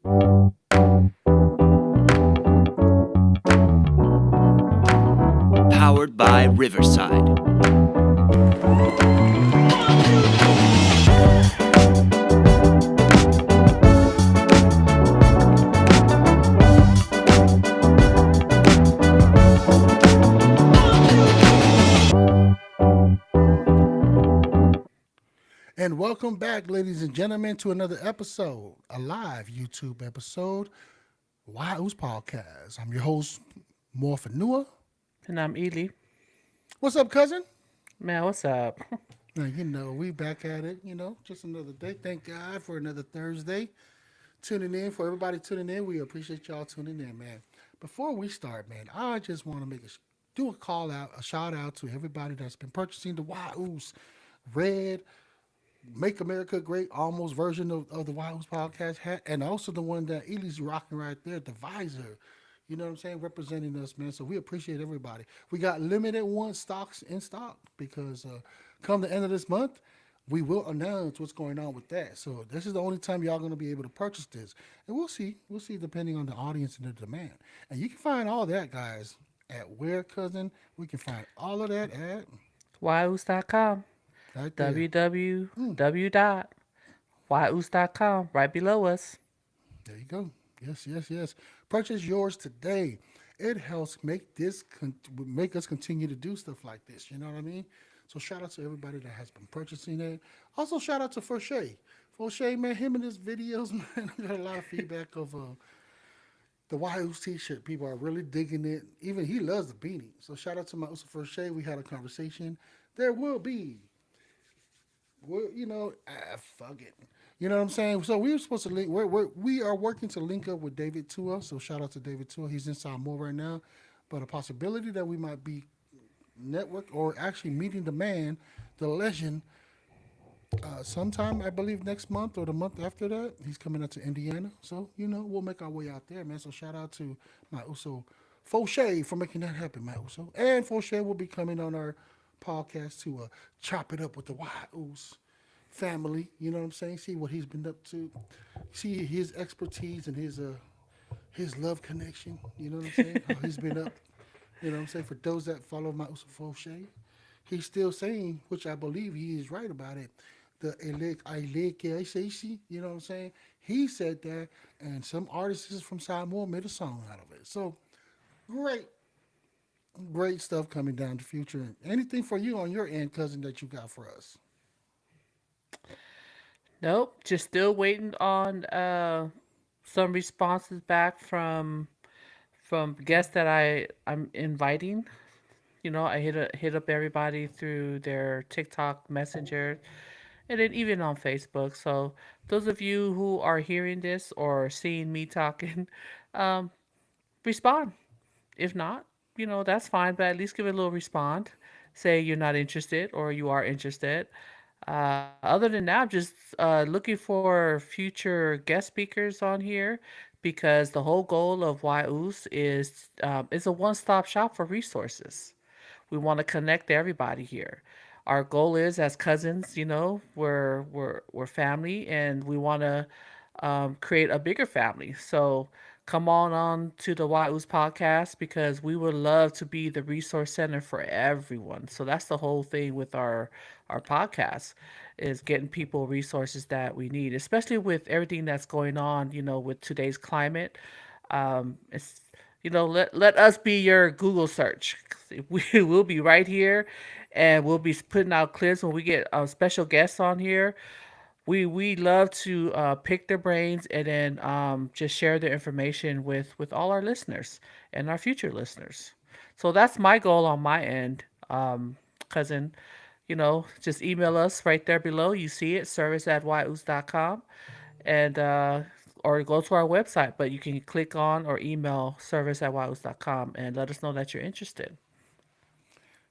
Powered by Riverside. And welcome back, ladies and gentlemen, to another episode, a live YouTube episode, Why Ooze Podcast. I'm your host, Morphinua. And I'm Ely. What's up, cousin? Man, what's up? Now, we back at it, just another day. Thank God for another Thursday. Tuning in, for everybody tuning in, we appreciate y'all tuning in, man. Before we start, man, I just want to do a call out, a shout out to everybody that's been purchasing the Why Ooze Red Make America Great almost version of the Wild House podcast hat, and also the one that Ely's rocking right there, the visor. You know what I'm saying? Representing us, man. So we appreciate everybody. We got limited one stocks in stock because come the end of this month, we will announce what's going on with that. So this is the only time y'all gonna be able to purchase this, and we'll see. We'll see depending on the audience and the demand. And you can find all that, guys, at where cousin. We can find all of that at Wyoos.com. right there. www.wyoos.com. Right below us. There you go. Yes, yes, yes. Purchase yours today. It helps make us continue to do stuff like this. You know what I mean? So shout out to everybody that has been purchasing it. Also shout out to Foshay. Foshay, man, him and his videos, man, I got a lot of feedback of the Wahoo's t-shirt. People are really digging it. Even he loves the beanie. So shout out to my Uso Foshay. We had a conversation. There will be fuck it. You know what I'm saying? So we were supposed to link. We are working to link up with David Tua. So shout out to David Tua. He's in Samoa right now, but a possibility that we might be network or actually meeting the man, the legend, sometime I believe next month or the month after that. He's coming out to Indiana. So we'll make our way out there, man. So shout out to my Uso Foshay for making that happen, my Uso. And Foshay will be coming on our podcast to chop it up with the Wild Oos family. You know what I'm saying? See what he's been up to. See his expertise and his love connection. You know what I'm saying? How he's been up. You know what I'm saying? For those that follow my Foshay, he's still saying, which I believe he is right about it. The Elek, you know what I'm saying? He said that, and some artists from Samoa made a song out of it. So great, great stuff coming down the future. Anything for you on your end, cousin, that you got for us? Nope. Just still waiting on some responses back from guests that I'm inviting. I hit up everybody through their TikTok Messenger and then even on Facebook. So those of you who are hearing this or seeing me talking, um, respond. If not, that's fine, but at least give it a little respond. Say you're not interested or you are interested. Other than that, I'm just looking for future guest speakers on here because the whole goal of YOOS is a one-stop shop for resources. We want to connect everybody here. Our goal is as cousins, we're family, and we want to create a bigger family. So come on to the YOOS podcast because we would love to be the resource center for everyone. So that's the whole thing with our podcast is getting people resources that we need, especially with everything that's going on, with today's climate. It's let us be your Google search. We will be right here, and we'll be putting out clips when we get special guests on here. We love to pick their brains and then just share their information with all our listeners and our future listeners. So that's my goal on my end, cousin. Just email us right there below. You see it, service@yoos.com, and or go to our website. But you can click on or email service@yoos.com and let us know that you're interested.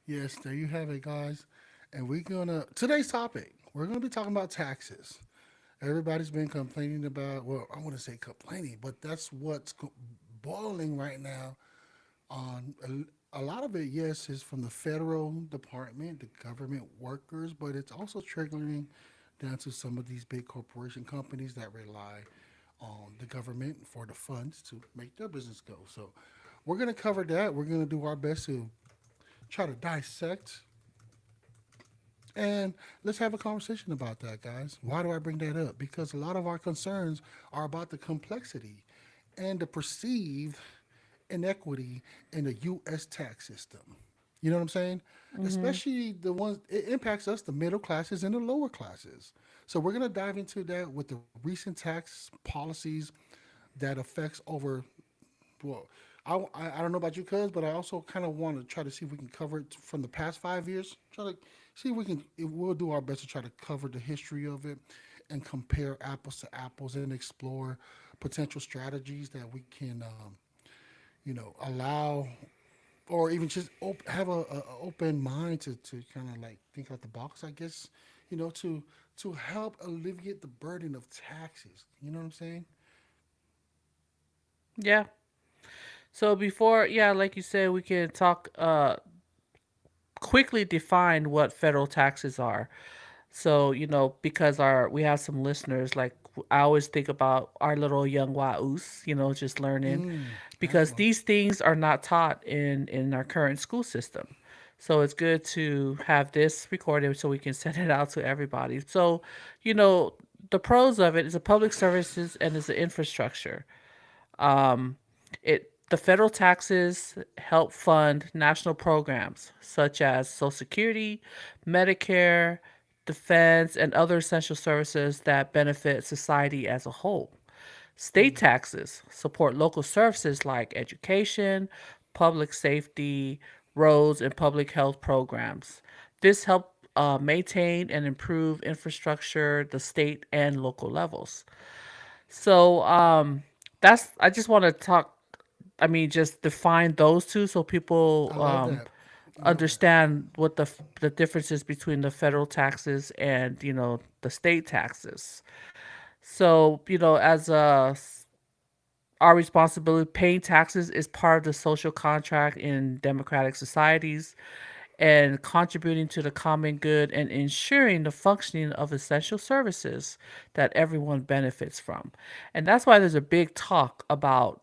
Yes, there you have it, guys. And we're gonna today's topic. We're gonna be talking about taxes. Everybody's been complaining about. Well, I want to say complaining, but that's what's boiling right now. On a lot of it, yes, is from the federal department, the government workers, but it's also trickling down to some of these big corporation companies that rely on the government for the funds to make their business go. So we're going to cover that. We're going to do our best to try to dissect and let's have a conversation about that, guys. Why do I bring that up? Because a lot of our concerns are about the complexity and the perceived inequity in the U.S. tax system. You know what I'm saying? Mm-hmm. Especially the ones it impacts us, the middle classes and the lower classes. So we're gonna dive into that with the recent tax policies that affects over well, I don't know about you, cuz, but I also kind of want to try to see if we can cover it from the past 5 years. Try to see if we can. If we'll do our best to try to cover the history of it and compare apples to apples and explore potential strategies that we can, allow or even just have a open mind to kind of like think out the box. I guess to help alleviate the burden of taxes. You know what I'm saying? Yeah. So before, yeah, like you said, we can talk quickly define what federal taxes are. So, because we have some listeners, like I always think about our little young Waus, just learning, because Excellent. these things are not taught in our current school system. So it's good to have this recorded so we can send it out to everybody. So, you know, the pros of it is a public services and is an infrastructure. Um, the federal taxes help fund national programs such as Social Security, Medicare, defense, and other essential services that benefit society as a whole. State taxes support local services like education, public safety, roads, and public health programs. This helps maintain and improve infrastructure the state and local levels. So that's I just want to talk. I mean, just define those two so people I love that. I love that. understand what the differences between the federal taxes and the state taxes. So as our responsibility, paying taxes is part of the social contract in democratic societies and contributing to the common good and ensuring the functioning of essential services that everyone benefits from. And that's why there's a big talk about,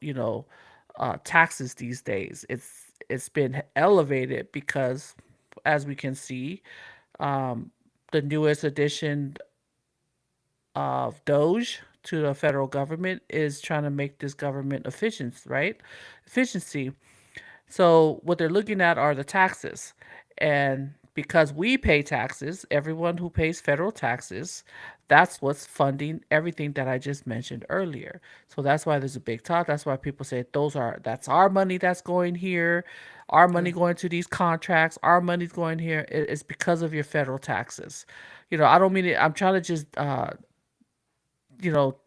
taxes these days. It's been elevated because, as we can see, um, the newest addition of Doge to the federal government is trying to make this government efficient, right? Efficiency. So what they're looking at are the taxes. And because we pay taxes, everyone who pays federal taxes, that's what's funding everything that I just mentioned earlier. So that's why there's a big talk. That's why people say that's our money that's going here, our money Yeah. going to these contracts, our money's going here. It's because of your federal taxes. I don't mean it. I'm trying to just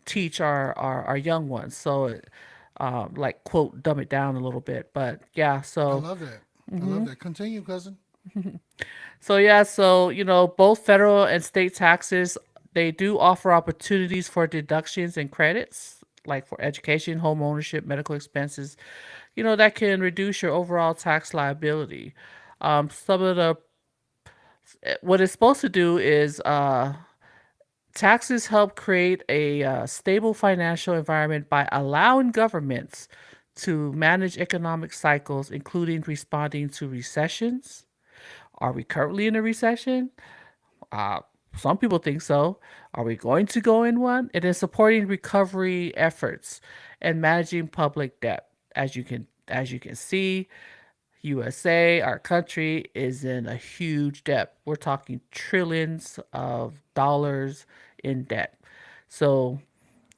teach our young ones. So like quote dumb it down a little bit. But yeah, I so love that. I love that. Continue, cousin. both federal and state taxes, they do offer opportunities for deductions and credits, like for education, home ownership, medical expenses, that can reduce your overall tax liability. Some of the what it's supposed to do is taxes help create a stable financial environment by allowing governments to manage economic cycles, including responding to recessions. Are we currently in a recession? Uh, some people think so. Are we going to go in one? It is supporting recovery efforts and managing public debt. As you can see, USA, our country, is in a huge debt. We're talking trillions of dollars in debt. So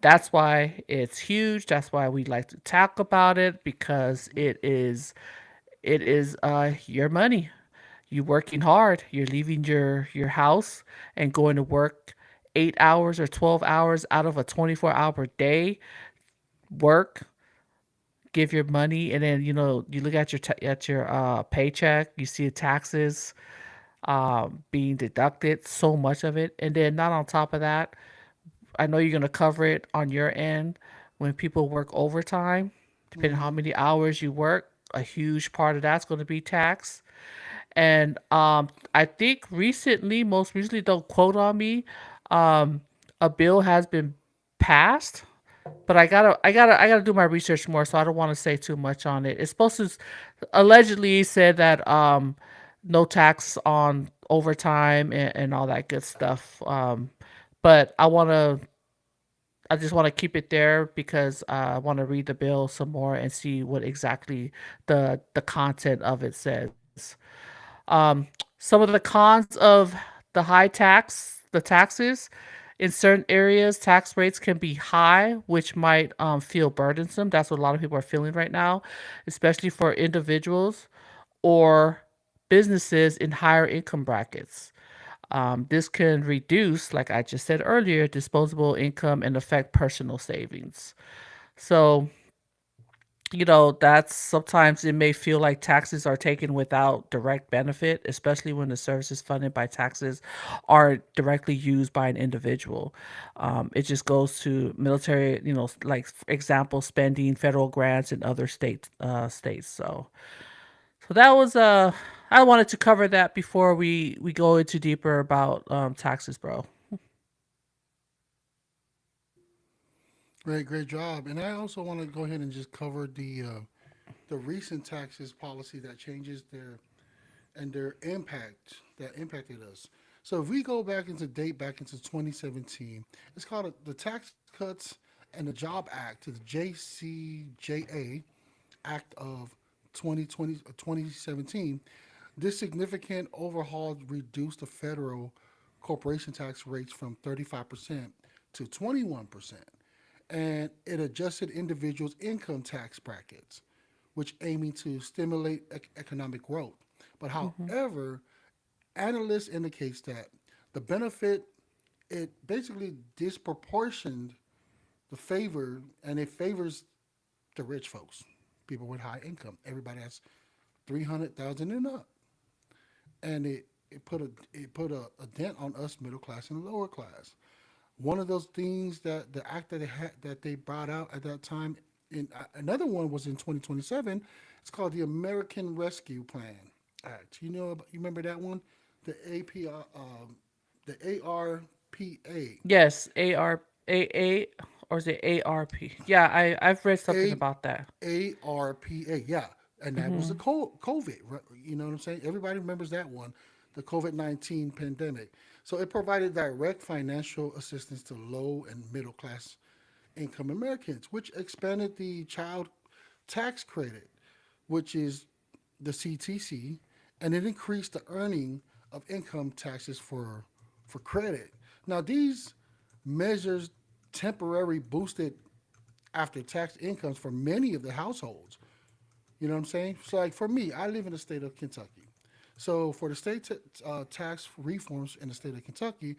that's why it's huge. That's why we like to talk about it because it is your money. You working hard. You're leaving your house and going to work 8 hours or 12 hours out of a 24-hour day. Work, give your money, and then you look at your paycheck. You see the taxes being deducted, so much of it, and then not on top of that. I know you're gonna cover it on your end when people work overtime, depending on how Mm-hmm. many hours you work. A huge part of that's going to be tax. And I think recently, most recently, don't quote on me, um, a bill has been passed, but I gotta do my research more, so I don't want to say too much on it. It's supposed to allegedly said that no tax on overtime and all that good stuff. But I just want to keep it there because I want to read the bill some more and see what exactly the content of it says. Um, some of the cons of the taxes in certain areas, tax rates can be high, which might feel burdensome. That's what a lot of people are feeling right now, especially for individuals or businesses in higher income brackets. This can reduce, like I just said earlier, disposable income and affect personal savings. So, that's sometimes it may feel like taxes are taken without direct benefit, especially when the services funded by taxes are directly used by an individual. It just goes to military, like for example, spending, federal grants, and other states. So that was I wanted to cover that before we go into deeper about taxes, bro. Great job. And I also want to go ahead and just cover the recent taxes policy that changes their impact that impacted us. So if we go back into 2017, it's called the Tax Cuts and the Job Act, the JCJA Act of 2017. This significant overhaul reduced the federal corporation tax rates from 35% to 21%, and it adjusted individuals' income tax brackets, which aiming to stimulate economic growth. But Hmm. however, analysts indicates that the benefit it basically disproportioned the favor and it favors the rich folks, people with high income. Everybody has 300,000 and up, and it put a dent on us middle class and lower class. One of those things that the act that they brought out at that time, in another one was in 2027. It's called the American Rescue Plan Act. You remember that one, the APR, the ARPA, Yes, ARAA or is it ARP? Yeah, I've read something A about that. ARPA, yeah, and that was the Hmm. COVID. You know what I'm saying? Everybody remembers that one, the COVID-19 pandemic. So it provided direct financial assistance to low and middle class income Americans, which expanded the child tax credit, which is the CTC, and it increased the earning of income taxes for credit. Now these measures temporarily boosted after tax incomes for many of the households. You know what I'm saying? So, like for me, I live in the state of Kentucky. So, for the tax reforms in the state of Kentucky,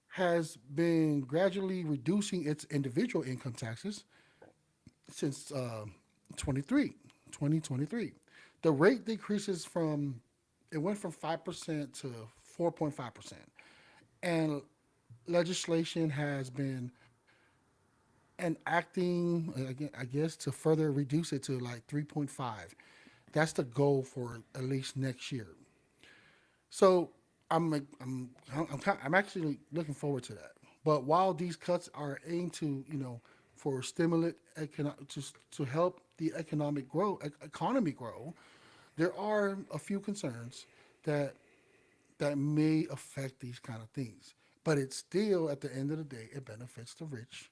has been gradually reducing its individual income taxes since 23, 2023. The rate decreases from it went from 5% to 4.5%, and legislation has been enacting again, I guess, to further reduce it to like 3.5. That's the goal for at least next year. So I'm actually looking forward to that. But while these cuts are aimed to for stimulate to help the economy grow, there are a few concerns that that may affect these kind of things. But it's still at the end of the day it benefits the rich,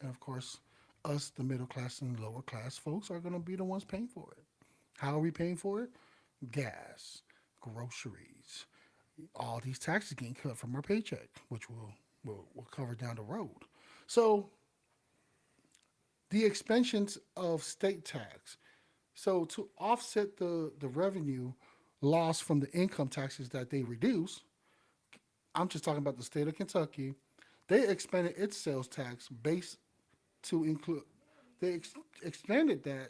and of course us the middle class and lower class folks are going to be the ones paying for it. How are we paying for it? Gas, groceries, all these taxes getting cut from our paycheck, which we'll cover down the road. So the expansions of state tax. So to offset the revenue loss from the income taxes that they reduce, I'm just talking about the state of Kentucky. They expanded its sales tax base to include. They expanded that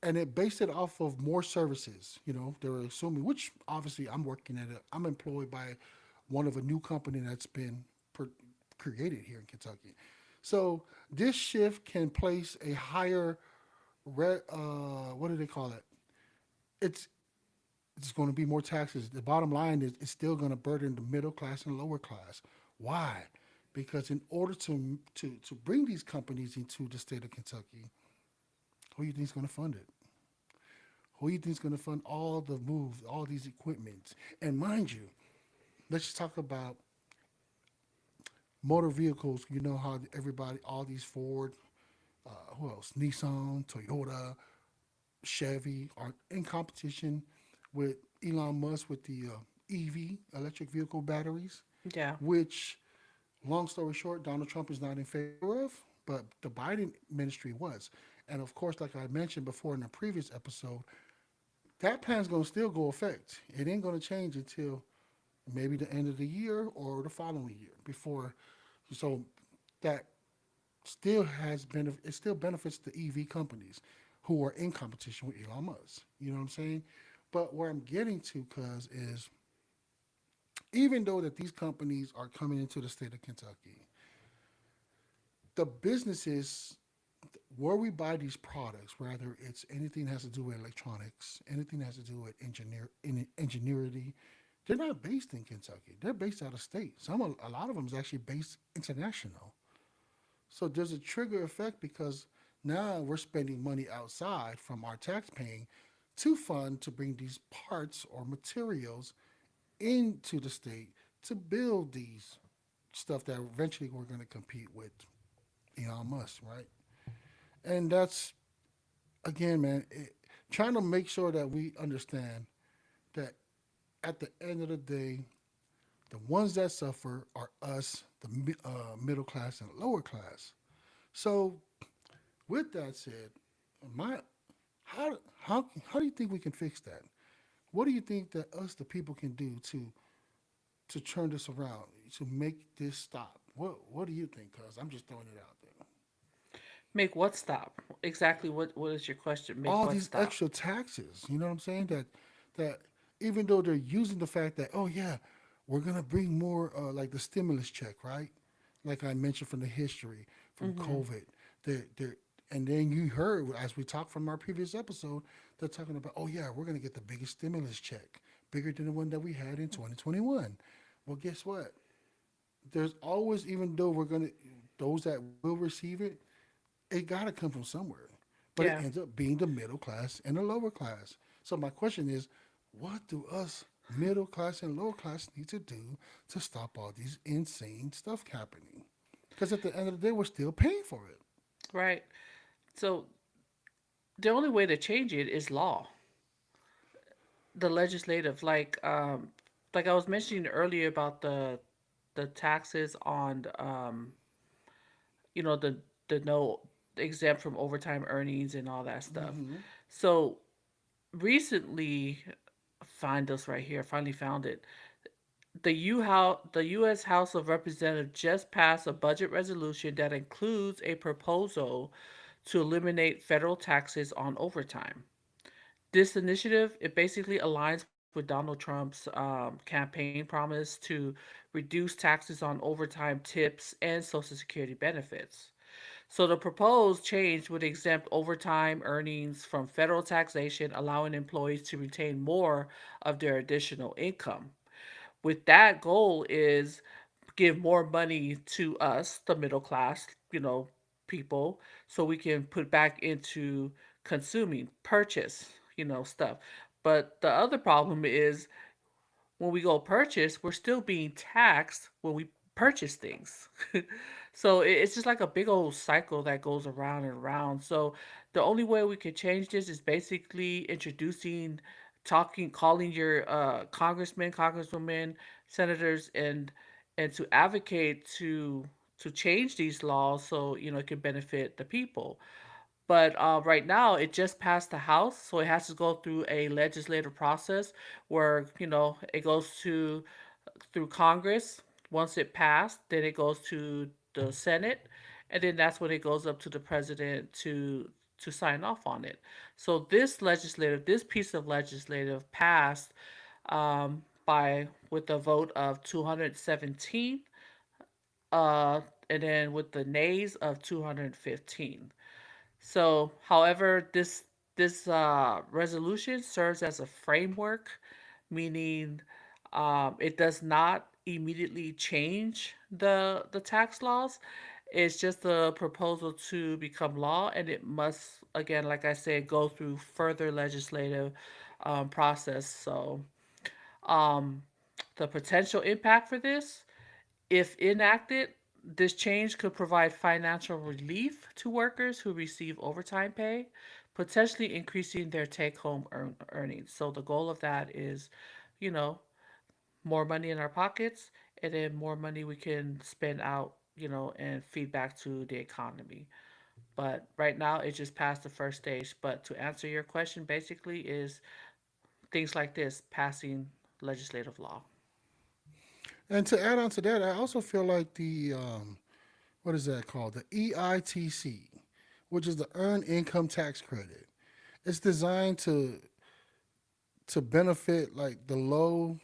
and it based it off of more services. They were assuming, which obviously I'm working at it. I'm employed by one of a new company that's been per, created here in Kentucky. So this shift can place a higher, what do they call it? It's it's going to be more taxes. The bottom line is it's still going to burden the middle class and lower class. Why? because in order to bring these companies into the state of Kentucky, who do you think is going to fund it? Who do you think is going to fund all the moves, all these equipments? And mind you, let's just talk about motor vehicles. You know how everybody, all these Ford, who else? Nissan, Toyota, Chevy are in competition with Elon Musk with the EV, electric vehicle batteries, Yeah. which, long story short, Donald Trump is not in favor of, but the Biden ministry was. And of course, like I mentioned before in a previous episode, that plan's going to still go effect. It ain't going to change until maybe the end of the year or the following year before. So that still has been it still benefits the EV companies who are in competition with Elon Musk. You know what I'm saying? But where I'm getting to, cuz, is even though that these companies are coming into the state of Kentucky, the businesses where we buy these products, whether it's anything that has to do with electronics, anything that has to do with ingenuity, they're not based in Kentucky. They're based out of state. A lot of them is actually based international. So there's a trigger effect because now we're spending money outside from our tax paying to fund to bring these parts or materials into the state to build these stuff that eventually we're going to compete with Elon Musk, right? And that's, again, man, trying to make sure that we understand that at the end of the day, the ones that suffer are us, the middle class and lower class. So, with that said, my how do you think we can fix that? What do you think that us, the people, can do to turn this around, to make this stop? What do you think? Cause I'm just throwing it out there. Make what stop? Exactly what is your question? Make All what these stop? extra taxes. You know what I'm saying? That even though they're using the fact that, oh yeah, we're gonna bring more like the stimulus check, right? Like I mentioned from the history from Mm-hmm. COVID, they're and then you heard as we talked from our previous episode, they're talking about, oh yeah, we're gonna get the biggest stimulus check, bigger than the one that we had in 2021. Well, guess what? There's always, even though we're gonna, those that will receive it got to come from somewhere. But it Yeah. ends up being the middle class and the lower class. So my question is, what do us middle class and lower class need to do to stop all these insane stuff happening? Because at the end of the day, we're still paying for it. Right. So the only way to change it is law. The legislative, like I was mentioning earlier about the taxes on the no exempt from overtime earnings and all that stuff. Mm-hmm. So recently, find this right here. Finally found it. The U.S. House of Representatives just passed a budget resolution that includes a proposal to eliminate federal taxes on overtime. This initiative, it basically aligns with Donald Trump's campaign promise to reduce taxes on overtime tips and Social Security benefits. So the proposed change would exempt overtime earnings from federal taxation, allowing employees to retain more of their additional income. With that goal is give more money to us, the middle class, people, so we can put back into consuming, purchase, stuff. But the other problem is when we go purchase, we're still being taxed when we purchase things. So it's just like a big old cycle that goes around and around. So the only way we could change this is basically introducing, talking, calling your congressmen, congresswomen, senators, and to advocate to change these laws so it can benefit the people. But right now, it just passed the House, so it has to go through a legislative process where it goes to through Congress. Once it passed, then it goes to the Senate, and then that's when it goes up to the president to sign off on it. So this piece of legislative passed by with a vote of 217, uh, and then with the nays of 215. So, however, this resolution serves as a framework, meaning it does not immediately change the tax laws. It's just a proposal to become law, and it must, again, like I said, go through further legislative process. So, um, the potential impact for this, if enacted, this change could provide financial relief to workers who receive overtime pay, potentially increasing their take-home earnings. So the goal of that is, you know, more money in our pockets, and then more money we can spend out, and feed back to the economy. But right now, it just passed the first stage. But to answer your question, basically, is things like this passing legislative law. And to add on to that, I also feel like the what is that called? The EITC, which is the Earned Income Tax Credit. It's designed to benefit like the low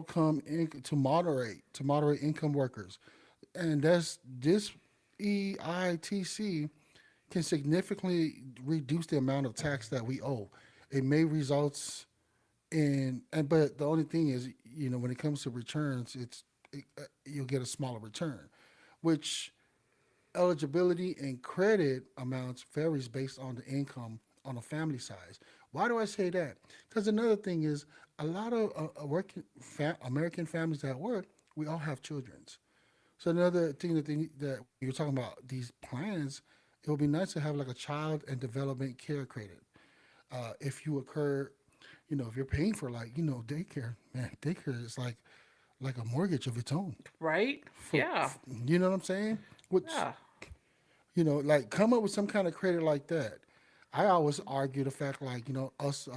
come to moderate income workers, and that's this EITC can significantly reduce the amount of tax that we owe. It may result and but the only thing is, when it comes to returns, you'll get a smaller return, which eligibility and credit amounts varies based on the income on a family size. Why do I say that? Because another thing is a lot of American families that work, we all have children. So another thing that when you're talking about these plans, it would be nice to have like a child and development care credit. If you occur, if you're paying for like daycare, man, daycare is like a mortgage of its own. Right? Yeah. You know what I'm saying? Which Yeah. like come up with some kind of credit like that. I always argue the fact like us.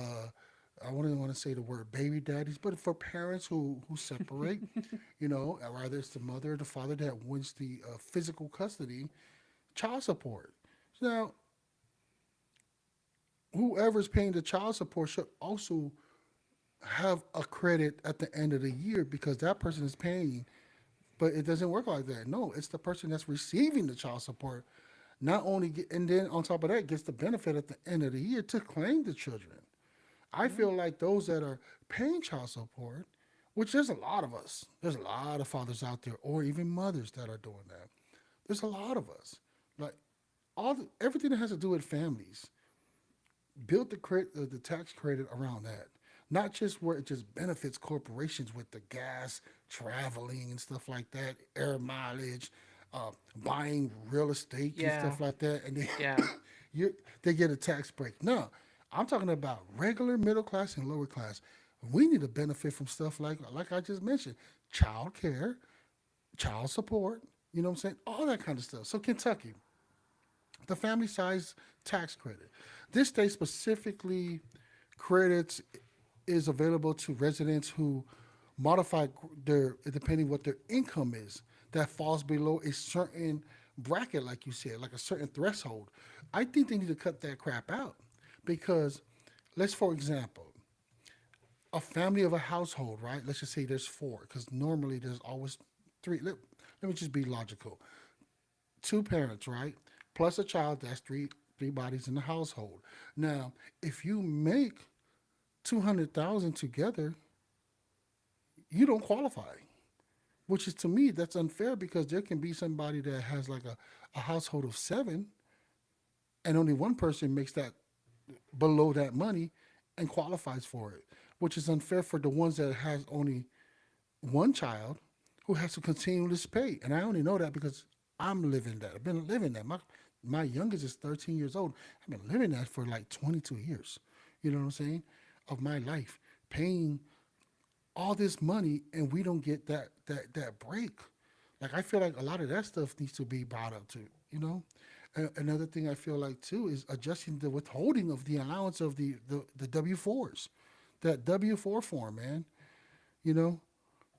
I wouldn't want to say the word baby daddies, but for parents who separate, rather it's the mother or the father that wins the physical custody, child support. Now, whoever's paying the child support should also have a credit at the end of the year because that person is paying. But it doesn't work like that. No, it's the person that's receiving the child support not only and then on top of that gets the benefit at the end of the year to claim the children. I feel like those that are paying child support, which there's a lot of us, there's a lot of fathers out there, or even mothers that are doing that. There's a lot of us. Like everything that has to do with families, build the tax credit around that. Not just where it just benefits corporations with the gas, traveling and stuff like that, air mileage, buying real estate and Yeah. stuff like that, and then Yeah. they get a tax break. No, I'm talking about regular middle class and lower class. We need to benefit from stuff like I just mentioned, child care, child support. You know what I'm saying? All that kind of stuff. So Kentucky, the family size tax credit. This state specifically credits is available to residents who modify depending what their income is that falls below a certain bracket, like you said, like a certain threshold. I think they need to cut that crap out because let's, for example, a family of a household, right? Let's just say there's four, because normally there's always three. Let me just be logical. Two parents, right? Plus a child, that's three bodies in the household. Now, if you make 200,000 together, you don't qualify. Which is to me that's unfair because there can be somebody that has like a household of seven and only one person makes that below that money and qualifies for it, which is unfair for the ones that has only one child who has to continuously pay. And I only know that because I'm living that. I've been living that. My youngest is 13 years old. I've been living that for like 22 years. You know what I'm saying? Of my life, paying all this money and we don't get that break. Like I feel like a lot of that stuff needs to be brought up too. Another thing I feel like too is adjusting the withholding of the allowance of the W-4s, that W-4 form, man. You know,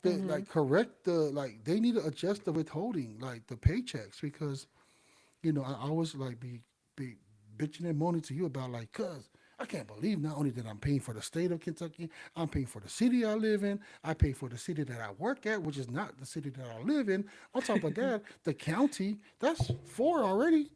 Mhm. like correct they need to adjust the withholding, like the paychecks, because I always like be bitching and moaning to you about like, cuz I can't believe not only that I'm paying for the state of Kentucky, I'm paying for the city I live in, I pay for the city that I work at, which is not the city that I live in. On top of that, the county, that's four already,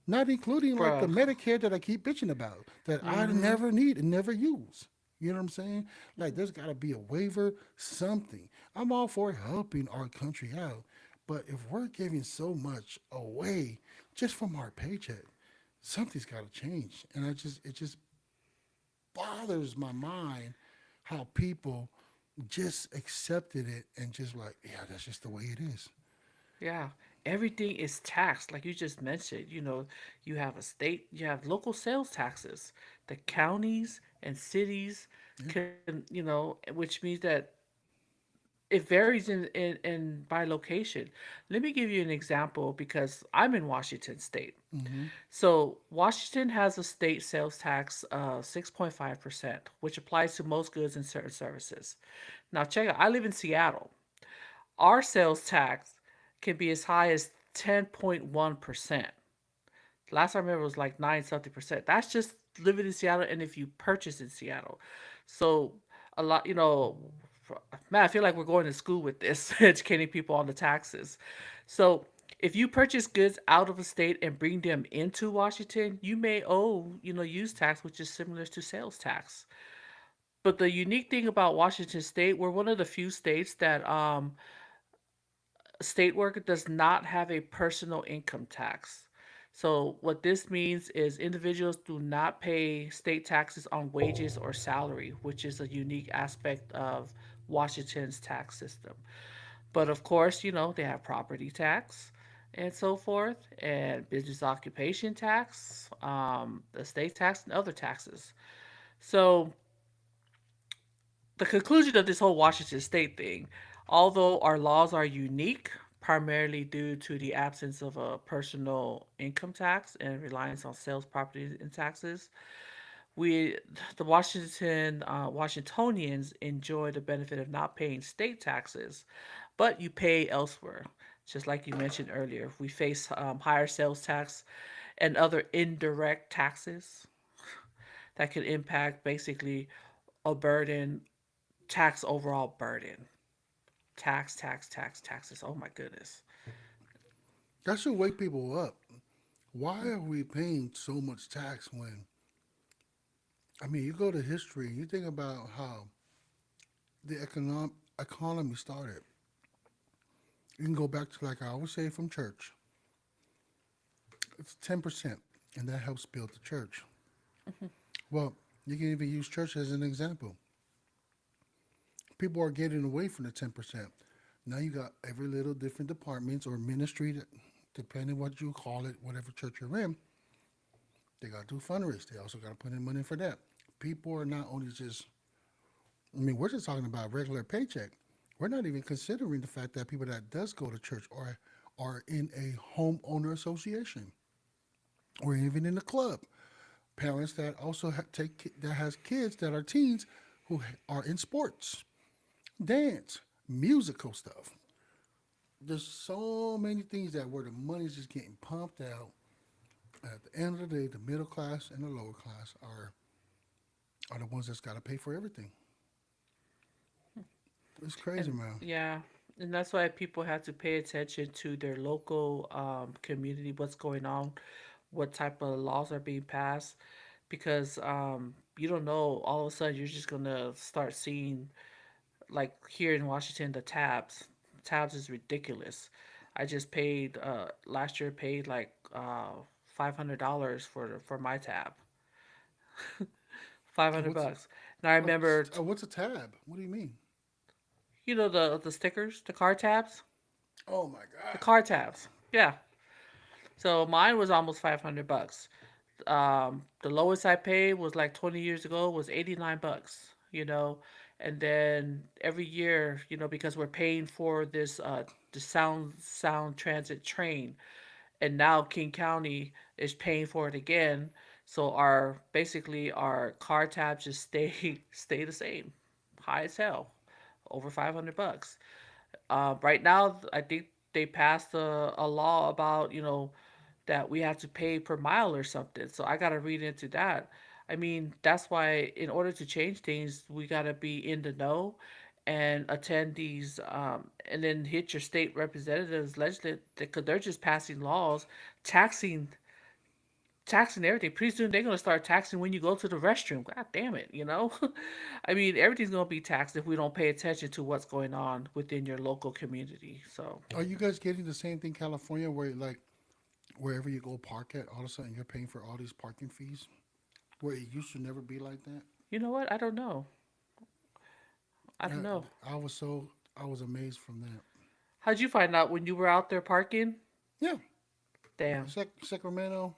not including like the Bruh. Medicare that I keep bitching about that I Mhm. never need and never use. You know what I'm saying? Like there's got to be a waiver, something. I'm all for helping our country out, but if we're giving so much away just from our paycheck, something's got to change. And it just bothers my mind how people just accepted it and just like, yeah, that's just the way it is. Yeah, everything is taxed, like you just mentioned. You have a state, you have local sales taxes. The counties and cities Yeah. can, which means that it varies in by location. Let me give you an example because I'm in Washington State. Mm-hmm. So Washington has a state sales tax of 6.5%, which applies to most goods and certain services. Now check out, I live in Seattle. Our sales tax can be as high as 10.1%. Last time I remember it was like 9 something percent. That's just living in Seattle and if you purchase in Seattle. So a lot, man, I feel like we're going to school with this, educating people on the taxes. So if you purchase goods out of a state and bring them into Washington, you may owe, use tax, which is similar to sales tax. But the unique thing about Washington State, we're one of the few states that state worker does not have a personal income tax. So, what this means is individuals do not pay state taxes on wages or salary, which is a unique aspect of Washington's tax system. But of course, they have property tax and so forth, and business occupation tax, the state tax, and other taxes. So, the conclusion of this whole Washington state thing, although our laws are unique, primarily due to the absence of a personal income tax and reliance on sales property and taxes, we, the Washingtonians, enjoy the benefit of not paying state taxes, but you pay elsewhere. Just like you mentioned earlier, we face higher sales tax and other indirect taxes that could impact basically a burden, tax overall burden. Taxes. Oh my goodness. That should wake people up. Why are we paying so much tax when, I mean, you go to history, you think about how the economy started. You can go back to, like I always say, from church. It's 10%, and that helps build the church. Well, you can even use church as an example. People are getting away from the 10%. Now you got every little different departments or ministry that, depending what you call it, whatever church you're in, they got to do fundraise. They also got to put in money for that. People are not only just, I mean, we're just talking about regular paycheck. We're not even considering the fact that people that does go to church are in a homeowner association or even in a club. Parents that also that has kids that are teens who are in sports, dance, musical stuff. There's so many things that where the money's just getting pumped out. At the end of the day, the middle class and the lower class are the ones that's got to pay for everything. It's crazy, And man. yeah, and that's why people have to pay attention to their local community, what's going on, what type of laws are being passed, because you don't know. All of a sudden, you're just gonna start seeing, like here in Washington, the tabs. Tabs is ridiculous. I just paid last year paid like $500 for my tab. five hundred What's bucks. And I remember, what's a tab? What do you mean? the stickers, the car tabs, Oh my the God! car tabs. Yeah. So mine was almost $500. The lowest I paid was like 20 years ago was 89 bucks. And then every year, because we're paying for this the sound transit train, and now King County is paying for it again. So our basically our car tabs just stay the same, high as hell, over 500 bucks. Right now, I think they passed a law about that we have to pay per mile or something. So I gotta read into that. I mean, that's why in order to change things, we gotta be in the know and attend these, and then hit your state representatives, legislate, because they're just passing laws taxing taxing everything. Pretty soon they're gonna start taxing when you go to the restroom. God damn it, you know? I mean, everything's gonna be taxed if we don't pay attention to what's going on within your local community. So, Are you guys getting the same thing, California, where like wherever you go park at, all of a sudden you're paying for all these parking fees, where it used to never be like that? you know what? I don't know. I don't Yeah, know. I was amazed from that. How'd you find out when you were out there parking? Yeah, Damn. Sacramento,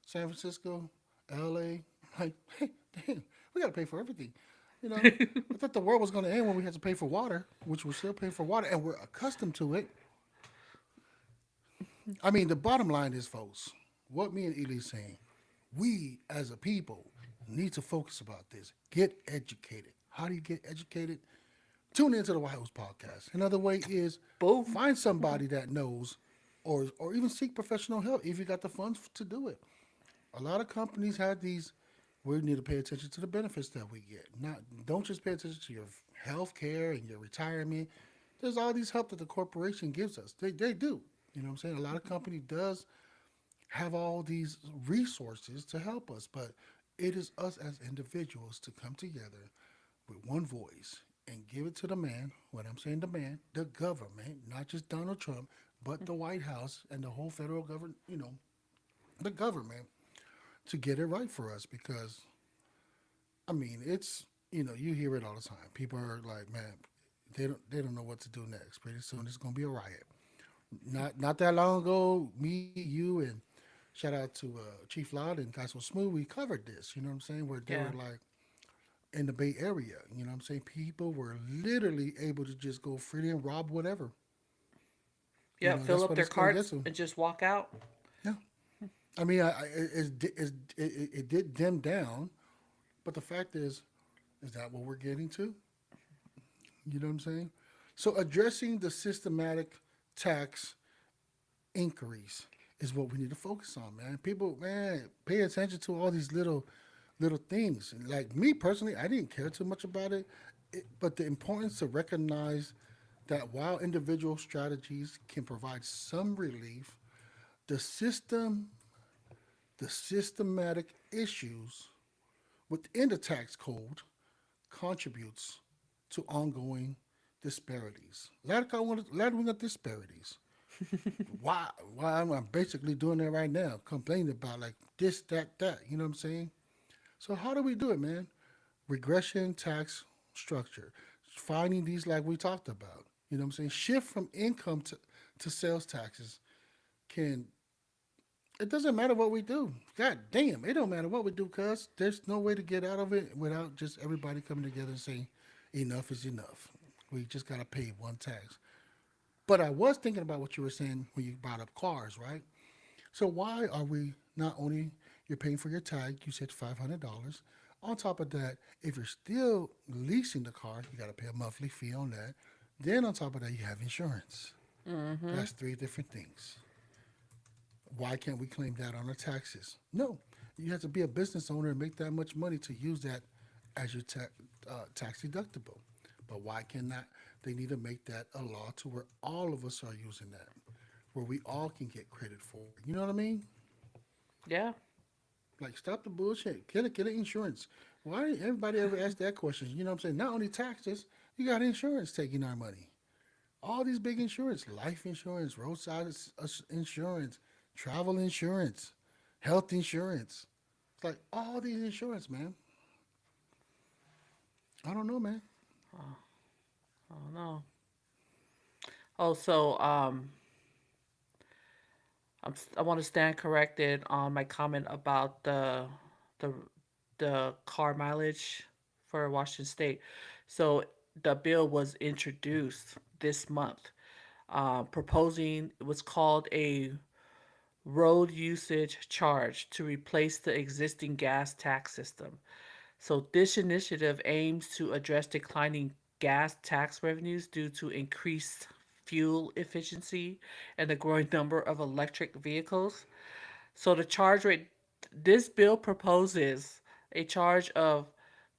San Francisco, L.A. Like, hey, damn, we got to pay for everything. You know, I thought the world was going to end when we had to pay for water, which we're still paying for water, and we're accustomed to it. I mean, the bottom line is, folks, what me and Ely saying, we as a people need to focus about this. Get educated. How do you get educated? Tune into the White House podcast. Another way is Boom. find somebody that knows, or even seek professional help if you got the funds to do it. A lot of companies have these. We need to pay attention to the benefits that we get. Not don't just pay attention to your health care and your retirement. There's all these help that the corporation gives us. They do. You know what I'm saying? A lot of company does have all these resources to help us, but it is us as individuals to come together with one voice and give it to the man. What I'm saying, the man, the government, not just Donald Trump, but the White House and the whole federal government. The government to get it right for us because I mean you hear it all the time. People are like, man, they don't know what to do next. Pretty soon it's gonna be a riot. Not that long ago, me, you, and shout out to Chief Loud and Guys So Smooth. We covered this. You know what I'm saying? Where they Yeah. were like in the Bay Area. You know what I'm saying? People were literally able to just go freely and rob whatever. Yeah, fill That's up what their it's gonna get carts to. and just walk out. Yeah. I mean, it did dim down, but the fact is that what we're getting to? You know what I'm saying? So addressing the systematic tax inquiries is what we need to focus on, man. People, man, pay attention to all these little things. Like me personally, I didn't care too much about but the importance to recognize that while individual strategies can provide some relief, the the systematic issues within the tax code contributes to ongoing disparities. Letting of disparities. Why I'm basically doing that right now, complaining about like this, that. You know what I'm saying? So how do we do it, man? Regression tax structure. Finding these like we talked about. You know what I'm saying? Shift from income to sales taxes can it doesn't matter what we do. God damn, it don't matter what we do, cuz there's no way to get out of it without just everybody coming together and saying enough is enough. We just gotta pay one tax. But I was thinking about what you were saying when you brought up cars, right? So why are we not only you're paying for your tag, you said $500. On top of that, if you're still leasing the car, you got to pay a monthly fee on that. Then on top of that, you have insurance. Mm-hmm. That's three different things. Why can't we claim that on our taxes? No, you have to be a business owner and make that much money to use that as your tax deductible. But why cannot they need to make that a law to where all of us are using that, where we all can get credit for it? You know what I mean? Yeah. Like stop the bullshit. Get an insurance. Why didn't everybody ever ask that question? You know what I'm saying? Not only taxes, you got insurance taking our money. All these big insurance, life insurance, roadside insurance, travel insurance, health insurance. It's like all these insurance, man. I don't know, man. Oh no. Also, I want to stand corrected on my comment about the the car mileage for Washington State. So the bill was introduced this month, proposing it was called a road usage charge to replace the existing gas tax system. So this initiative aims to address declining gas tax revenues due to increased fuel efficiency and the growing number of electric vehicles. So the charge rate this bill proposes a charge of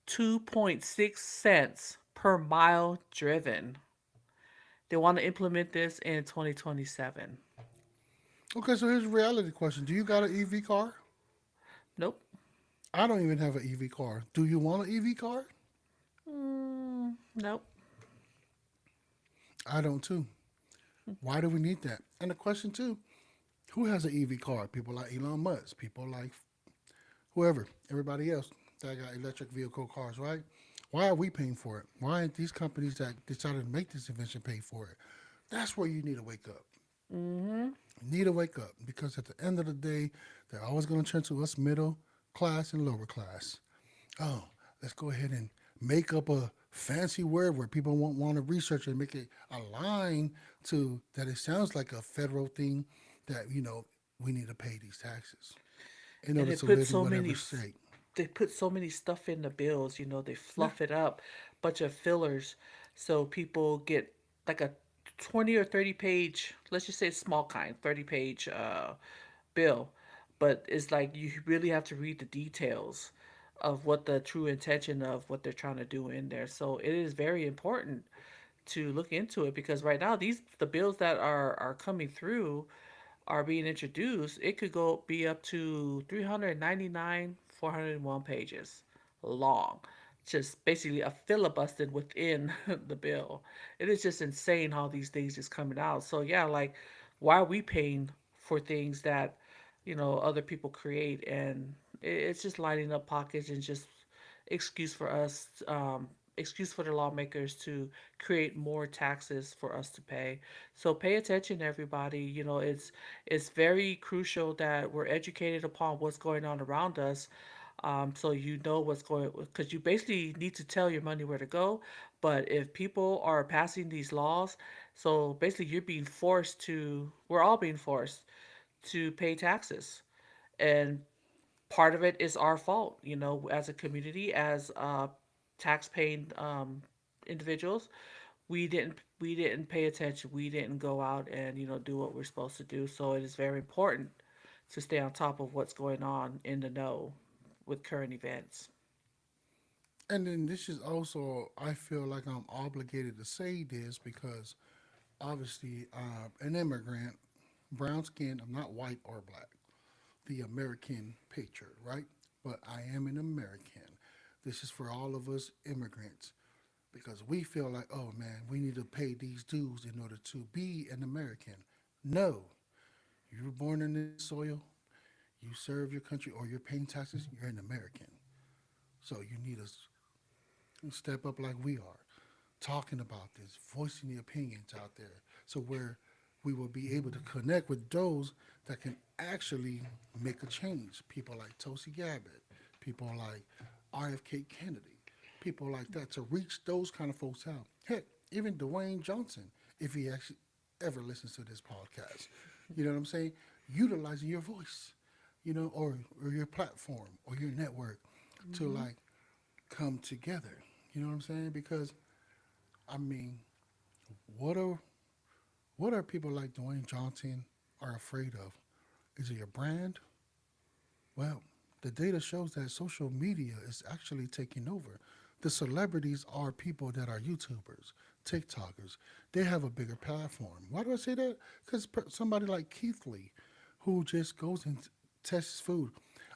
2.6 cents per mile driven. They want to implement this in 2027. Okay, so here's a reality question: do you got an EV car? Nope. I don't even have an EV car. Do you want an EV car? Nope. I don't too. Why do we need that? And the question too, who has an EV car? People like Elon Musk, people like whoever, everybody else that got electric vehicle cars, right? Why are we paying for it? Why aren't these companies that decided to make this invention pay for it? That's where you need to wake up. Mm-hmm. You need to wake up because at the end of the day, they're always going to turn to us middle class and lower class. Oh, let's go ahead and make up a fancy word where people won't want to research and make it align to that it sounds like a federal thing that, we need to pay these taxes in And order they to put live in so whatever many state. they put so many stuff in the bills, they Yeah. fluff it up, bunch of fillers, so people get like a 20 or 30 page, let's just say small kind, 30-page bill, but it's like you really have to read the details of what the true intention of what they're trying to do in there. So it is very important to look into it because right now the bills that are coming through are being introduced, it could go be up to 399, 401 pages long. Just basically a filibuster within the bill. It is just insane how these things is coming out. So yeah, like why are we paying for things that, other people create, and it's just lining up pockets and just excuse for us, excuse for the lawmakers to create more taxes for us to pay. So pay attention, everybody. It's very crucial that we're educated upon what's going on around us. So you know what's going, because you basically need to tell your money where to go. But if people are passing these laws, so basically we're all being forced to pay taxes. And part of it is our fault, as a community, as tax-paying individuals. We didn't pay attention. We didn't go out and do what we're supposed to do. So it is very important to stay on top of what's going on in the know with current events. And then this is also, I feel like I'm obligated to say this because obviously, an immigrant, brown skin, I'm not white or black, the American patriot, right? But I am an American. This is for all of us immigrants because we feel like, oh man, we need to pay these dues in order to be an American. No, you were born in this soil, you serve your country, or you're paying taxes, you're an American. So you need to step up like we are, talking about this, voicing the opinions out there, so where we will be able to connect with those that can actually make a change. People like Tulsi Gabbard, people like RFK Kennedy, people like that to reach those kind of folks out. Heck, even Dwayne Johnson, if he actually ever listens to this podcast, you know what I'm saying? Utilizing your voice, or your platform or your network to Hmm. like come together. You know what I'm saying? Because I mean, what are what are people like Dwayne Johnson are afraid of? Is it your brand? Well, the data shows that social media is actually taking over. The celebrities are people that are YouTubers, TikTokers. They have a bigger platform. Why do I say that? Because somebody like Keith Lee, who just goes and tests food,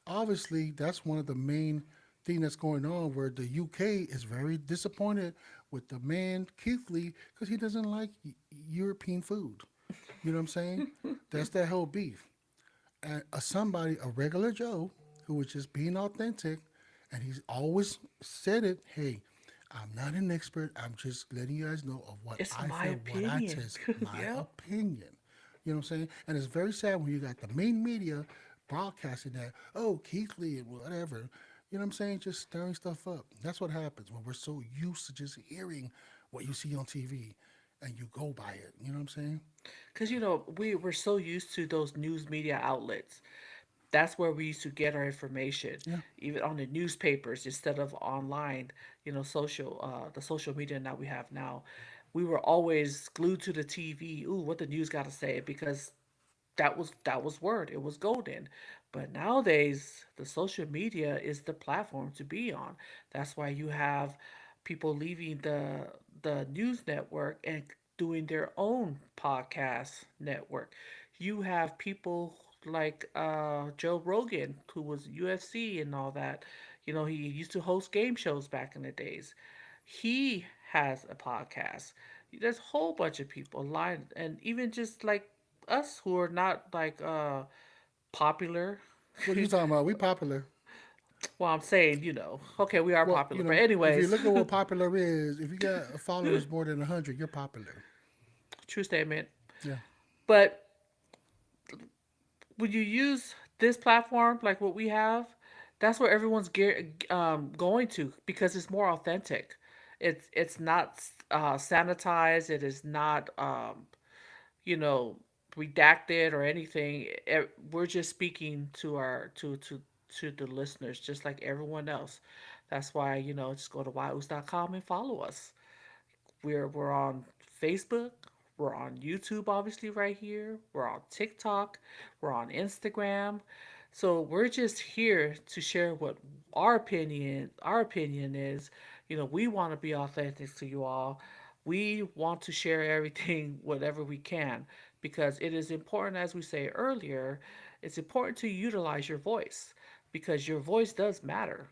obviously that's one of the main thing that's going on where the UK is very disappointed with the man Keith Lee because he doesn't like European food. You know what I'm saying? That's that whole beef. And somebody, a regular Joe, who was just being authentic, and he's always said it. Hey, I'm not an expert. I'm just letting you guys know of what It's I my feel, what I opinion. test, my Yep. opinion. You know what I'm saying? And it's very sad when you got the main media broadcasting that, oh, Keith Lee and whatever. You know what I'm saying? Just stirring stuff up. That's what happens when we're so used to just hearing what you see on TV and you go by it. You know what I'm saying? Because, we're so used to those news media outlets. That's where we used to get our information, Yeah. even on the newspapers instead of online, the social media that we have now. We were always glued to the TV. Ooh, what the news got to say, because that was word. It was golden. But nowadays, the social media is the platform to be on. That's why you have people leaving the news network and doing their own podcast network. You have people like Joe Rogan, who was UFC and all that. You know, he used to host game shows back in the days. He has a podcast. There's a whole bunch of people lying, and even just like us who are not like popular. What are you talking about? We popular. Well, I'm saying, okay, we are Well, popular, but anyways, if you look at what popular is, if you got followers more than 100, you're popular. true statement. Yeah. But when you use this platform like what we have, that's where everyone's going to because it's more authentic. It's not sanitized. It is not you know redacted or anything. We're just speaking to our to the listeners just like everyone else. That's why just go to yos.com and follow us. We're on Facebook. We're on YouTube, obviously, right here. We're on TikTok. We're on Instagram. So we're just here to share what our opinion is. We want to be authentic to you all. We want to share everything, whatever we can, because it is important, as we say earlier, it's important to utilize your voice because your voice does matter.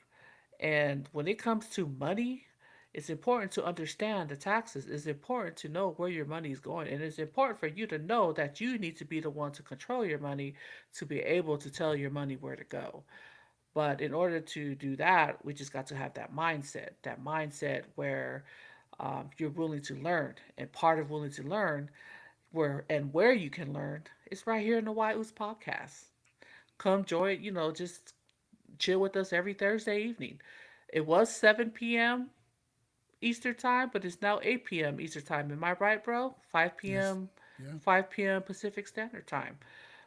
And when it comes to money, it's important to understand the taxes. It's important to know where your money is going. And it's important for you to know that you need to be the one to control your money to be able to tell your money where to go. But in order to do that, we just got to have that mindset where you're willing to learn. And part of willing to learn, where you can learn, is right here in the White Oos podcast. Come join, just chill with us every Thursday evening. It was 7 p.m. Eastern time, but it's now 8 p.m. Eastern time. Am I right, bro? 5 Yes. p.m. Yeah. 5 p.m. Pacific Standard Time.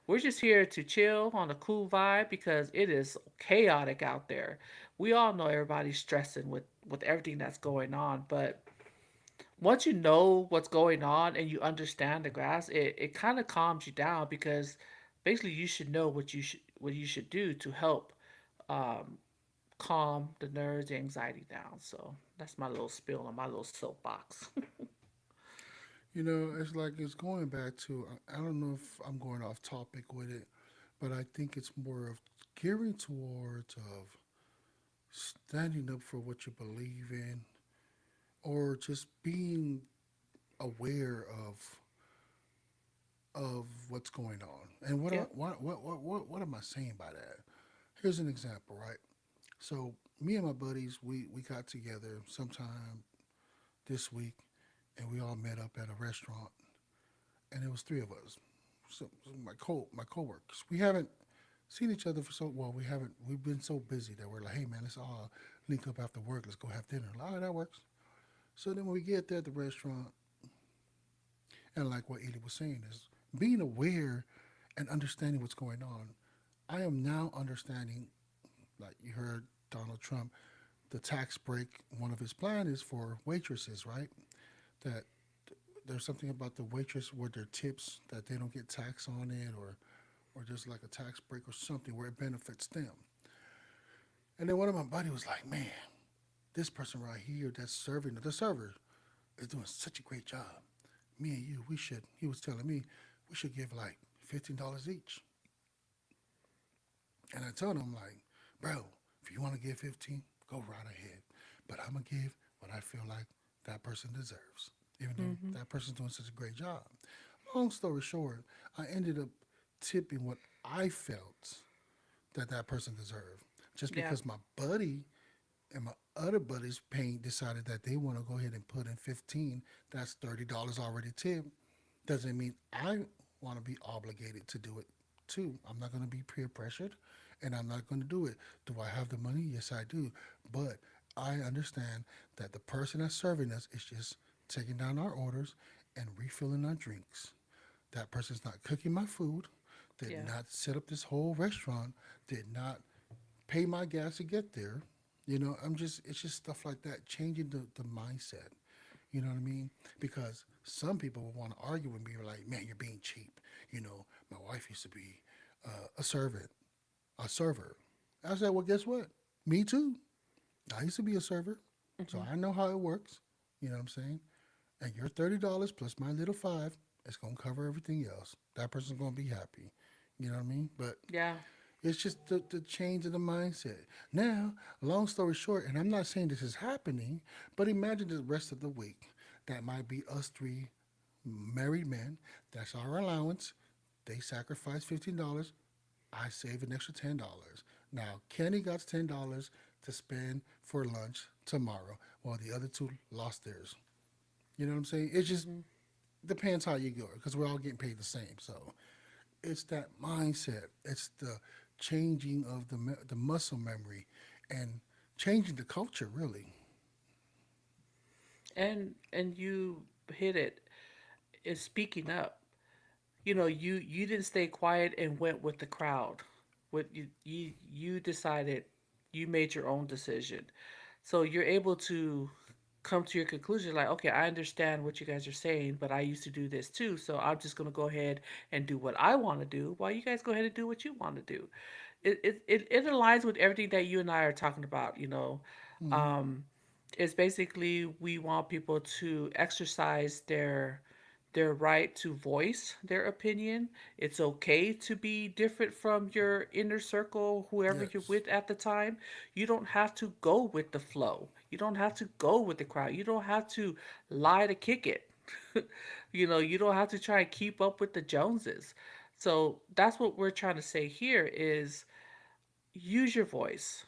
We're just here to chill on a cool vibe because it is chaotic out there. We all know everybody's stressing with everything that's going on, but once you know what's going on and you understand the grass, it kind of calms you down because basically you should know what you should do to help um, calm the nerves, the anxiety down. So that's my little spill on my little soapbox. It's like it's going back to, I don't know if I'm going off topic with it, but I think it's more of gearing towards of standing up for what you believe in or just being aware of what's going on. And Yeah. what am I saying by that? Here's an example, right? So me and my buddies, we got together sometime this week, and we all met up at a restaurant, and it was three of us. So my coworkers. We haven't seen each other for so well. We haven't. We've been so busy that we're like, hey man, let's all link up after work. Let's go have dinner. Like, all right, that works. So then when we get there at the restaurant, and like what Edie was saying is being aware and understanding what's going on. I am now understanding, like you heard Donald Trump, the tax break. One of his plan is for waitresses, right? That there's something about the waitress where their tips that they don't get tax on it, or just like a tax break or something where it benefits them. And then one of my buddy was like, "Man, this person right here that's serving the server is doing such a great job. Me and you, we should." He was telling me we should give like $15 each. And I told him like, "Bro, if you want to give 15, go right ahead. But I'm gonna give what I feel like that person deserves, even though Hmm. that person's doing such a great job." Long story short, I ended up tipping what I felt that that person deserved, just Yeah. because my buddy and my other buddies paying decided that they want to go ahead and put in 15. That's $30 already tipped. Doesn't mean I want to be obligated to do it too. I'm not going to be peer pressured, and I'm not going to do it. Do I have the money? Yes, I do. But I understand that the person that's serving us is just taking down our orders and refilling our drinks. That person's not cooking my food, did Yeah. not set up this whole restaurant, did not pay my gas to get there. It's just stuff like that, changing the mindset. You know what I mean? Because some people will want to argue with me, like, man, you're being cheap. My wife used to be a servant, a server. I said, well, guess what? Me too. I used to be a server, so Hmm. I know how it works. You know what I'm saying? And your $30 plus my little five is gonna cover everything else. That person's gonna be happy. You know what I mean? But Yeah. it's just the change of the mindset. Now, long story short, and I'm not saying this is happening, but imagine the rest of the week. That might be us three married men. That's our allowance. They sacrifice $15. I save an extra $10. Now, Kenny got $10 to spend for lunch tomorrow, while the other two lost theirs. You know what I'm saying? It just Hmm. depends how you go because we're all getting paid the same. So it's that mindset. It's the changing of the muscle memory and changing the culture. Really, And you hit it. Is speaking up. You didn't stay quiet and went with the crowd. What you decided, you made your own decision. So you're able to come to your conclusion like, okay, I understand what you guys are saying, but I used to do this too, so I'm just going to go ahead and do what I want to do while you guys go ahead and do what you want to do. It aligns with everything that you and I are talking about. hmm Um, it's basically we want people to exercise their right to voice their opinion. It's okay to be different from your inner circle, whoever you're yes, with at the time. You don't have to go with the flow. You don't have to go with the crowd. You don't have to lie to kick it. You don't have to try and keep up with the Joneses. So that's what we're trying to say here is use your voice.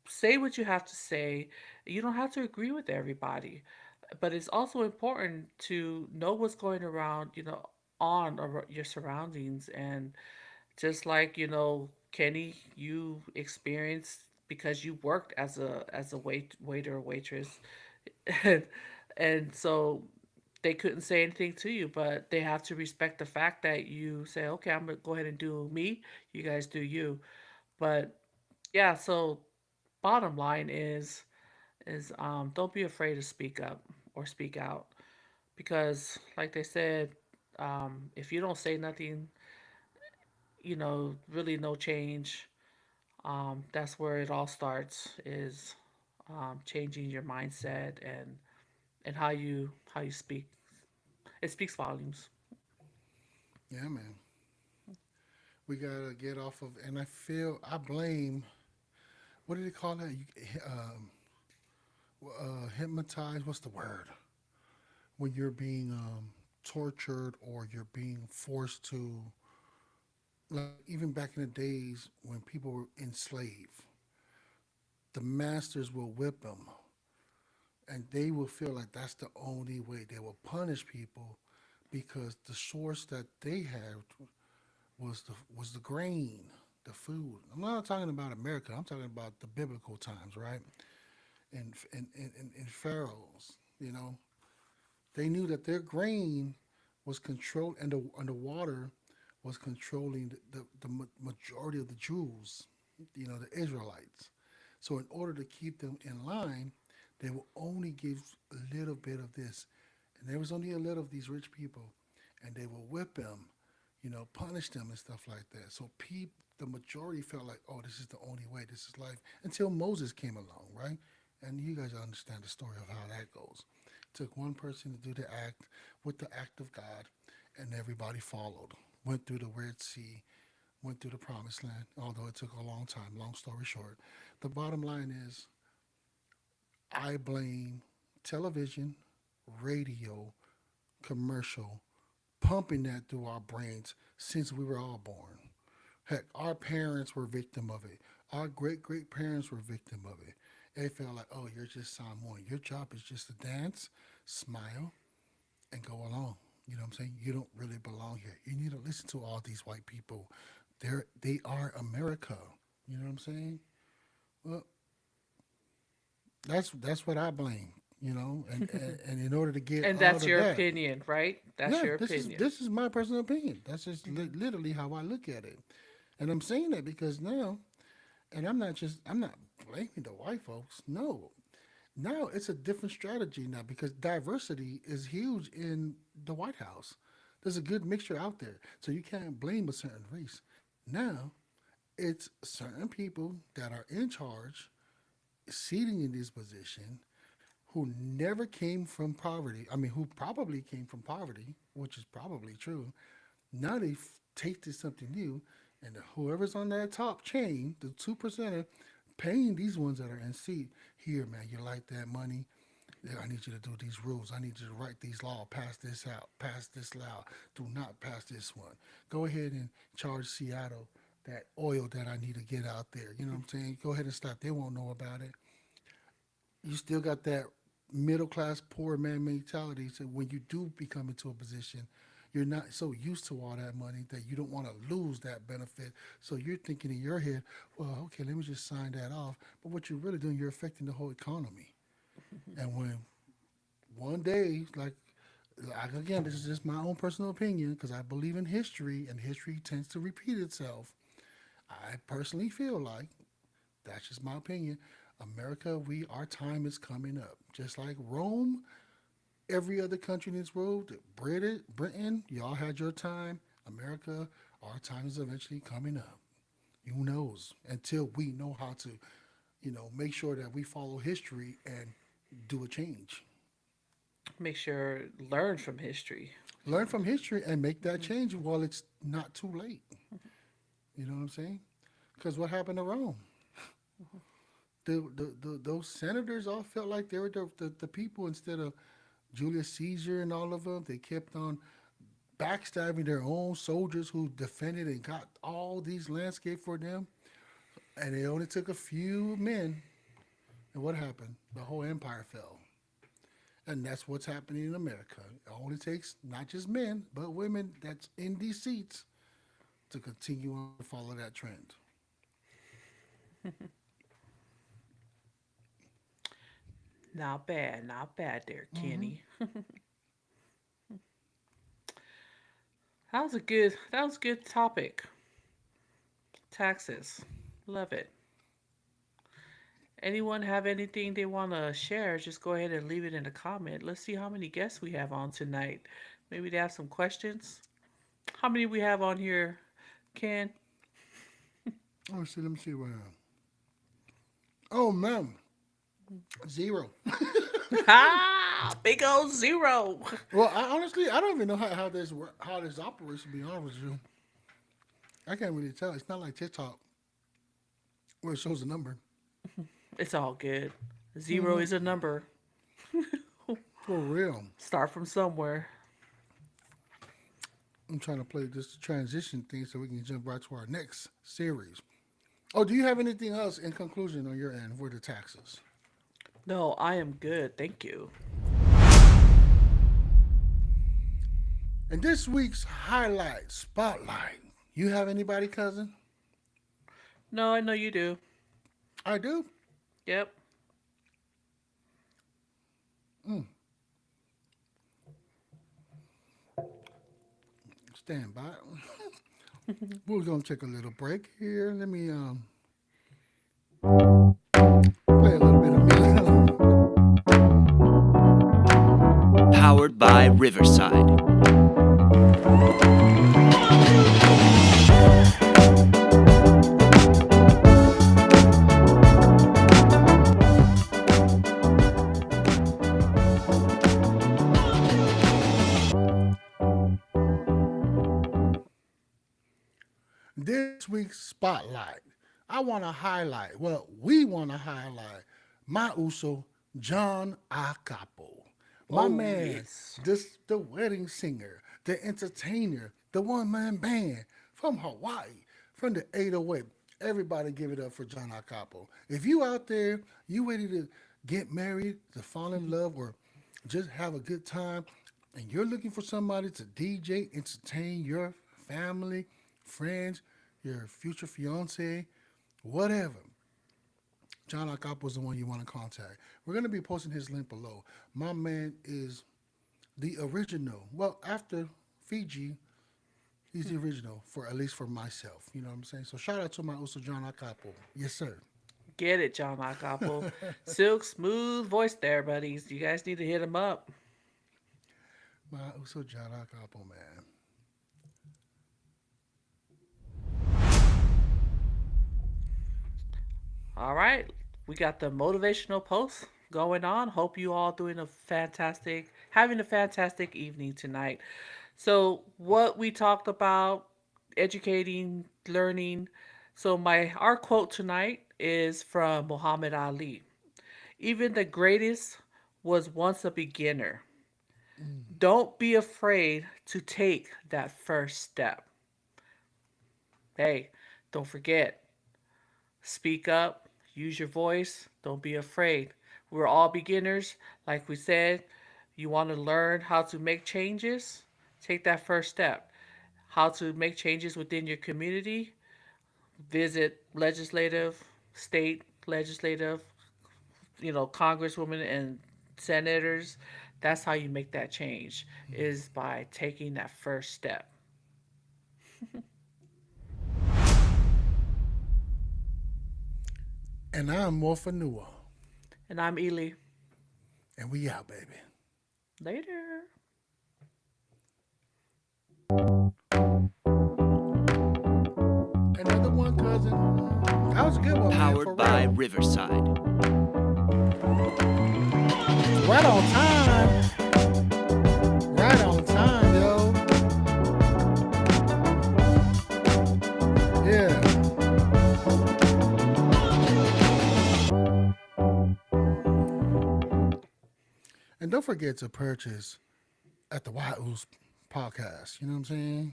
Say what you have to say. You don't have to agree with everybody, but it's also important to know what's going around, on your surroundings. And just like, Kenny, you experienced because you worked as a waiter or waitress, and so they couldn't say anything to you, but they have to respect the fact that you say, okay, I'm gonna go ahead and do me. You guys do you. But yeah, so bottom line is don't be afraid to speak up or speak out because like they said, if you don't say nothing, really no change. That's where it all starts is changing your mindset and how you speak. It speaks volumes. yeah, man. We gotta get off of, and I feel I blame. What do they call that? Hypnotized. What's the word? When you're being tortured or you're being forced to, like even back in the days when people were enslaved, the masters will whip them, and they will feel like that's the only way they will punish people because the source that they had was the grain, the food. I'm not talking about America. I'm talking about the biblical times, right? And pharaohs, they knew that their grain was controlled, and the water was controlling the majority of the Jews, the Israelites. So in order to keep them in line, they will only give a little bit of this, and there was only a little of these rich people, and they will whip them, punish them and stuff like that. So the majority felt like, oh, this is the only way. This is life until Moses came along, right? And you guys understand the story of how that goes. It took one person to do the act with the act of God, and everybody followed. Went through the Red Sea, went through the Promised Land, although it took a long time. Long story short, the bottom line is I blame television, radio, commercial, pumping that through our brains since we were all born. Heck, our parents were victim of it. Our great great parents were victim of it. They felt like, oh, you're just someone. Your job is just to dance, smile, and go along. You know what I'm saying? You don't really belong here. You need to listen to all these white people. They are America. You know what I'm saying? Well, that's what I blame. And in order to get And out that's of your that, opinion, right? That's yeah, your this is opinion. this is my personal opinion. That's just Hmm. literally how I look at it, and I'm saying that because now, and I'm not blaming the white folks. No, now it's a different strategy now because diversity is huge in the White House. There's a good mixture out there, so you can't blame a certain race. Now it's certain people that are in charge, seating in this position, who never came from poverty. I mean, who probably came from poverty, which is probably true. Now they tasted something new, and whoever's on that top chain, the 2%er, paying these ones that are in seat, here, man, you like that money? Yeah, I need you to do these rules. I need you to write these laws. Pass this out. Pass this law. Do not pass this one. Go ahead and charge Seattle that oil that I need to get out there. You know what I'm saying? Go ahead and stop. They won't know about it. You still got that middle class poor man mentality. So when you do become into a position, you're not so used to all that money that you don't want to lose that benefit. So you're thinking in your head, well, okay, let me just sign that off. But what you're really doing, you're affecting the whole economy. And when one day, like again, this is just my own personal opinion because I believe in history and history tends to repeat itself. I personally feel like that's just my opinion. America, we our time is coming up. Just like Rome, every other country in this world, Britain, y'all had your time. America, our time is eventually coming up. Who knows? Until we know how to, make sure that we follow history and do a change. Make sure learn from history. Learn from history and make that change while it's not too late. You know what I'm saying? Because what happened to Rome? Those senators all felt like they were the people instead of Julius Caesar and all of them. They kept on backstabbing their own soldiers who defended and got all these landscape for them. And it only took a few men. And what happened? The whole empire fell. And that's what's happening in America. It only takes not just men, but women that's in these seats to continue on to follow that trend. Not bad there, Hmm. Kenny. That was a good topic. Taxes. Love it. Anyone have anything they want to share? Just go ahead and leave it in the comment. Let's see how many guests we have on tonight. Maybe they have some questions. How many we have on here, Ken? Oh, see, let me see what. Oh, man, zero. Ah, big old zero. Well, I don't even know how this operates. To be honest with you, I can't really tell. It's not like TikTok where it shows a number. It's all good. Zero Hmm. is a number. For real. Start from somewhere. I'm trying to play this transition thing so we can jump right to our next series. Oh, do you have anything else in conclusion on your end for the taxes? No, I am good. Thank you. And this week's highlight spotlight. You have anybody, cousin? No, I know you do. I do. Yep. Stand by. We're gonna take a little break here. Let me play a little bit of music. Powered by Riverside. This week's spotlight. I want to highlight. Well, we want to highlight my Uso, John Acapo. My Oh, man, yes. the wedding singer, the entertainer, the one man band from Hawaii, from the 808. Everybody give it up for John Acapo. If you out there, you ready to get married, to fall in love, or just have a good time, and you're looking for somebody to DJ, entertain your family, friends, your future fiance, whatever, John Acapo is the one you want to contact. We're going to be posting his link below. My man is the original. Well, after Fiji, he's the original for at least for myself. You know what I'm saying? So shout out to my also John Acapo. Yes, sir. Get it, John Akapo. Silk smooth voice there, buddies. You guys need to hit him up. My also John Acapo, man. All right. We got the motivational post going on. Hope you all having a fantastic evening tonight. So what we talked about educating, learning. So our quote tonight is from Muhammad Ali. Even the greatest was once a beginner. Don't be afraid to take that first step. Hey, don't forget, speak up, use your voice, don't be afraid. We're all beginners. Like we said, you want to learn how to make changes? Take that first step. How to make changes within your community? Visit legislative, state legislative, congresswomen and senators. That's how you make that change, is by taking that first step. And I'm Morphanua. And I'm Ely. And we out, baby. Later. Another one, cousin. That was a good one, man, for Powered by real. Riverside. Right on time. Right on time, yo. Yeah. And don't forget to purchase at the Wild Ooze podcast. You know what I'm saying?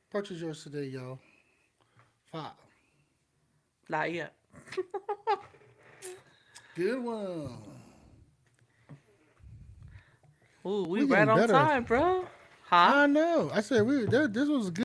Purchase yours today, yo. 5. Not yet. Good one. Ooh, we We right getting on better. time, bro. Huh? I know. I said this was good.